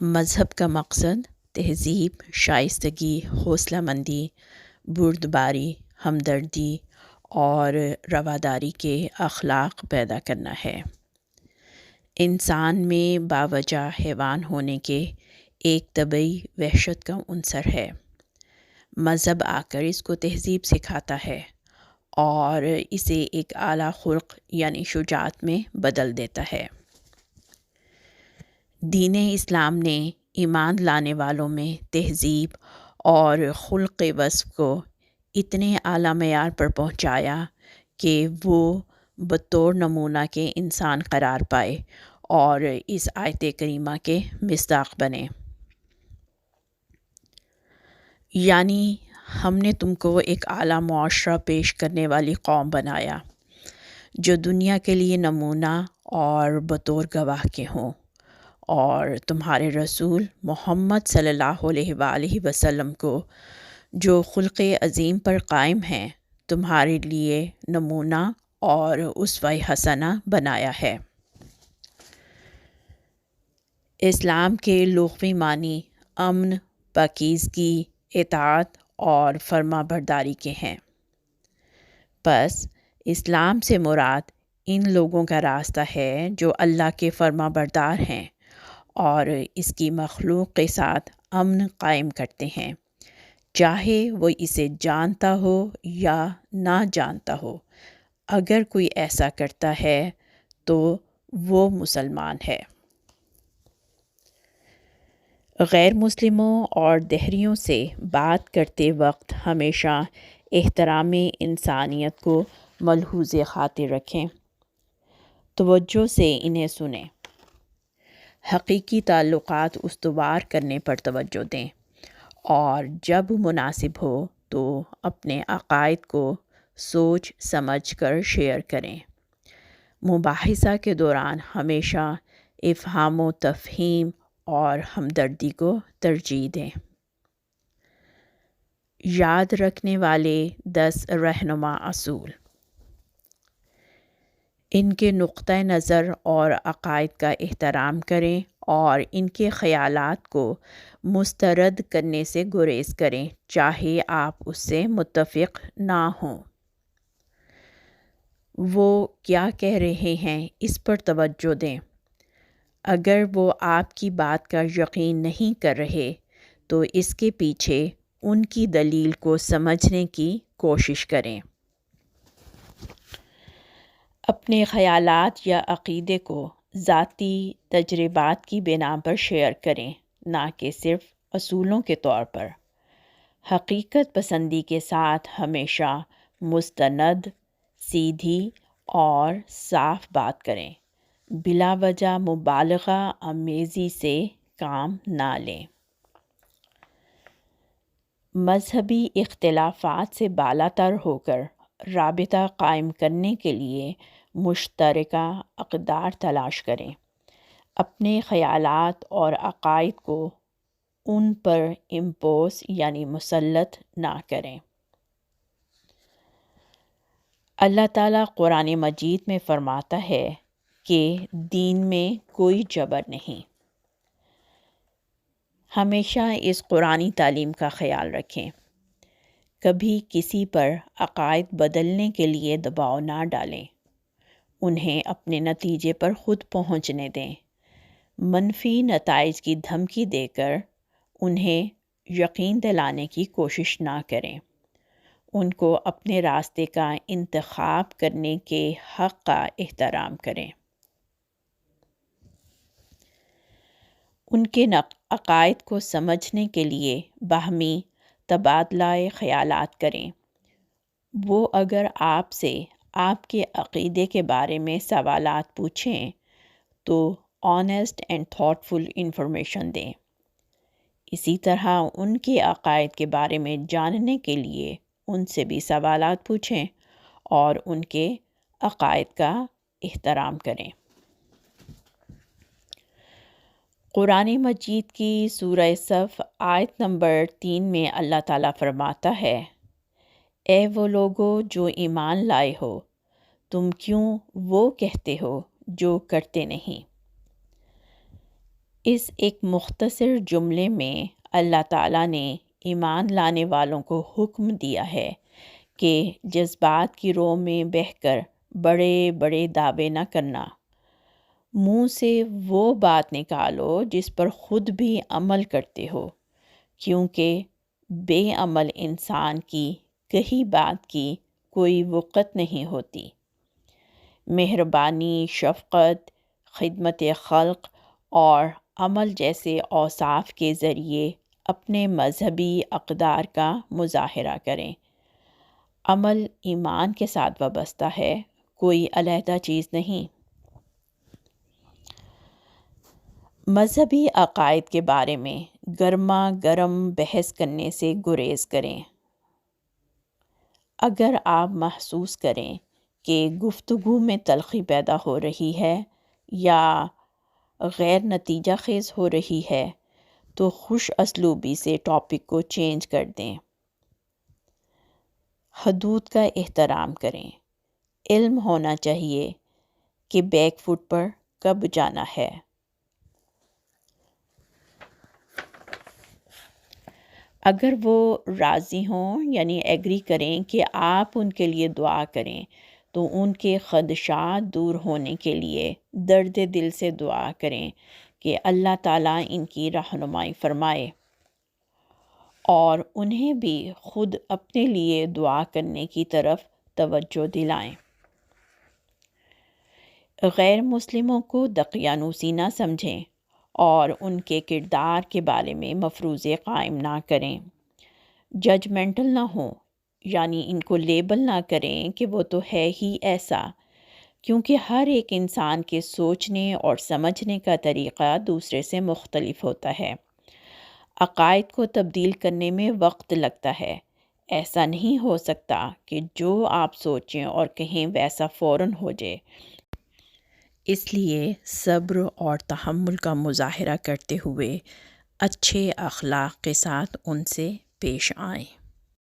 مذہب کا مقصد تہذیب، شائستگی، حوصلہ مندی، بردباری، ہمدردی اور رواداری کے اخلاق پیدا کرنا ہے۔ انسان میں باوجہ حیوان ہونے کے ایک طبعی وحشت کا عنصر ہے۔ مذہب آ کر اس کو تہذیب سکھاتا ہے اور اسے ایک اعلیٰ خلق یعنی شجاعت میں بدل دیتا ہے۔ دین اسلام نے ایمان لانے والوں میں تہذیب اور خلق وصف کو اتنے اعلیٰ معیار پر پہنچایا کہ وہ بطور نمونہ کے انسان قرار پائے اور اس آیت کریمہ کے مصداق بنے۔ یعنی ہم نے تم کو ایک اعلیٰ معاشرہ پیش کرنے والی قوم بنایا جو دنیا کے لیے نمونہ اور بطور گواہ کے ہوں، اور تمہارے رسول محمد صلی اللہ علیہ وآلہ وسلم کو جو خلق عظیم پر قائم ہیں تمہارے لیے نمونہ اور اسوہ حسنہ بنایا ہے۔ اسلام کے لغوی معنی امن، پاکیزگی، اطاعت اور فرما برداری کے ہیں۔ پس اسلام سے مراد ان لوگوں کا راستہ ہے جو اللہ کے فرما بردار ہیں اور اس کی مخلوق کے ساتھ امن قائم کرتے ہیں، چاہے وہ اسے جانتا ہو یا نہ جانتا ہو۔ اگر کوئی ایسا کرتا ہے تو وہ مسلمان ہے۔ غیر مسلموں اور دہریوں سے بات کرتے وقت ہمیشہ احترام انسانیت کو ملحوظ خاطر رکھیں، توجہ سے انہیں سنیں، حقیقی تعلقات استوار کرنے پر توجہ دیں اور جب مناسب ہو تو اپنے عقائد کو سوچ سمجھ کر شیئر کریں۔ مباحثہ کے دوران ہمیشہ افہام و تفہیم اور ہمدردی کو ترجیح دیں۔ یاد رکھنے والے 10 رہنما اصول۔ ان کے نقطہ نظر اور عقائد کا احترام کریں اور ان کے خیالات کو مسترد کرنے سے گریز کریں، چاہے آپ اس سے متفق نہ ہوں۔ وہ کیا کہہ رہے ہیں اس پر توجہ دیں۔ اگر وہ آپ کی بات کا یقین نہیں کر رہے تو اس کے پیچھے ان کی دلیل کو سمجھنے کی کوشش کریں۔ اپنے خیالات یا عقیدے کو ذاتی تجربات کی بنا پر شیئر کریں، نہ کہ صرف اصولوں کے طور پر۔ حقیقت پسندی کے ساتھ ہمیشہ مستند، سیدھی اور صاف بات کریں، بلا وجہ مبالغہ آمیزی سے کام نہ لیں۔ مذہبی اختلافات سے بالاتر ہو کر رابطہ قائم کرنے کے لیے مشترکہ اقدار تلاش کریں۔ اپنے خیالات اور عقائد کو ان پر امپوز یعنی مسلط نہ کریں۔ اللہ تعالیٰ قرآن مجید میں فرماتا ہے کہ دین میں کوئی جبر نہیں۔ ہمیشہ اس قرآنی تعلیم کا خیال رکھیں۔ کبھی کسی پر عقائد بدلنے کے لیے دباؤ نہ ڈالیں، انہیں اپنے نتیجے پر خود پہنچنے دیں۔ منفی نتائج کی دھمکی دے کر انہیں یقین دلانے کی کوشش نہ کریں۔ ان کو اپنے راستے کا انتخاب کرنے کے حق کا احترام کریں۔ ان کے عقائد کو سمجھنے کے لیے باہمی تبادلہ خیالات کریں۔ وہ اگر آپ سے آپ کے عقیدے کے بارے میں سوالات پوچھیں تو آنیسٹ اینڈ تھاٹفل انفارمیشن دیں۔ اسی طرح ان کے عقائد کے بارے میں جاننے کے لیے ان سے بھی سوالات پوچھیں اور ان کے عقائد کا احترام کریں۔ قرآن مجید کی سورہ صف آیت نمبر 3 میں اللہ تعالیٰ فرماتا ہے، اے وہ لوگو جو ایمان لائے ہو، تم کیوں وہ کہتے ہو جو کرتے نہیں؟ اس ایک مختصر جملے میں اللہ تعالیٰ نے ایمان لانے والوں کو حکم دیا ہے کہ جذبات کی رو میں بہہ کر بڑے بڑے دعوے نہ کرنا، منہ سے وہ بات نکالو جس پر خود بھی عمل کرتے ہو، کیونکہ بے عمل انسان کی کہی بات کی کوئی وقت نہیں ہوتی۔ مہربانی، شفقت، خدمت خلق اور عمل جیسے اوصاف کے ذریعے اپنے مذہبی اقدار کا مظاہرہ کریں۔ عمل ایمان کے ساتھ وابستہ ہے، کوئی علیحدہ چیز نہیں۔ مذہبی عقائد کے بارے میں گرما گرم بحث کرنے سے گریز کریں۔ اگر آپ محسوس کریں کہ گفتگو میں تلخی پیدا ہو رہی ہے یا غیر نتیجہ خیز ہو رہی ہے تو خوش اسلوبی سے ٹاپک کو چینج کر دیں۔ حدود کا احترام کریں۔ علم ہونا چاہیے کہ بیک فٹ پر کب جانا ہے۔ اگر وہ راضی ہوں یعنی ایگری کریں کہ آپ ان کے لیے دعا کریں تو ان کے خدشات دور ہونے کے لیے درد دل سے دعا کریں کہ اللہ تعالیٰ ان کی رہنمائی فرمائے، اور انہیں بھی خود اپنے لیے دعا کرنے کی طرف توجہ دلائیں۔ غیر مسلموں کو دقیانوسی نہ سمجھیں اور ان کے کردار کے بارے میں مفروضے قائم نہ کریں۔ ججمنٹل نہ ہوں، یعنی ان کو لیبل نہ کریں کہ وہ تو ہے ہی ایسا، کیونکہ ہر ایک انسان کے سوچنے اور سمجھنے کا طریقہ دوسرے سے مختلف ہوتا ہے۔ عقائد کو تبدیل کرنے میں وقت لگتا ہے۔ ایسا نہیں ہو سکتا کہ جو آپ سوچیں اور کہیں ویسا فوراً ہو جائے۔ اس لیے صبر اور تحمل کا مظاہرہ کرتے ہوئے اچھے اخلاق کے ساتھ ان سے پیش آئیں۔